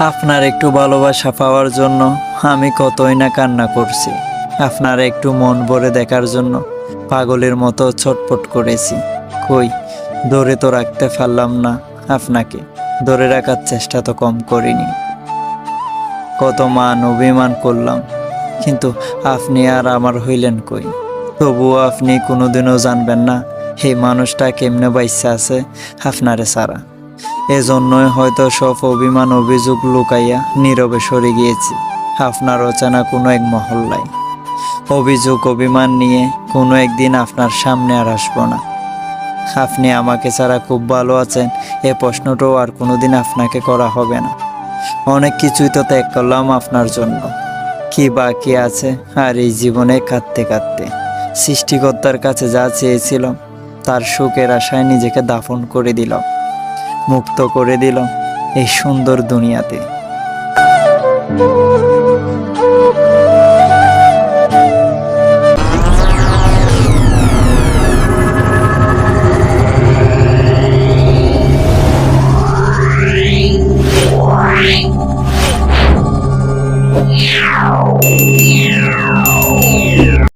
আপনার একটু ভালোবাসা পাওয়ার জন্য আমি কতই না কান্না করছি। আপনার একটু মন ভরে দেখার জন্য পাগলের মতো ছটফট করেছি। কই, ধরে তো রাখতে পারলাম না আপনাকে, ধরে রাখার চেষ্টা তো কম করিনি। কত মান অভিমান করলাম, কিন্তু আপনি আর আমার হইলেন কই। তবুও আপনি কোনোদিনও জানবেন না এই মানুষটা কেমনে বাইসা আছে আপনারে ছাড়া। এজন্যই হয়তো সব অভিমান অভিযোগ লুকাইয়া নীরবে সরে গিয়েছি আপনার অচেনা কোনো এক মহল্লায়। অভিযোগ অভিমান নিয়ে কোনো একদিন আপনার সামনে আর আসবো না। আপনি আমাকে ছাড়া খুব ভালো আছেন এ প্রশ্নটাও আর কোনোদিন আপনাকে করা হবে না। অনেক কিছুই তো ত্যাগ করলাম আপনার জন্য, কি বাকি আছে আর এই জীবনে কাঁদতে কাঁদতে। সৃষ্টিকর্তার কাছে যা চেয়েছিলাম তার সুখের আশায় নিজেকে দাফন করে দিলাম, মুক্ত করে দিলাম এই সুন্দর দুনিয়াতে। Yeah.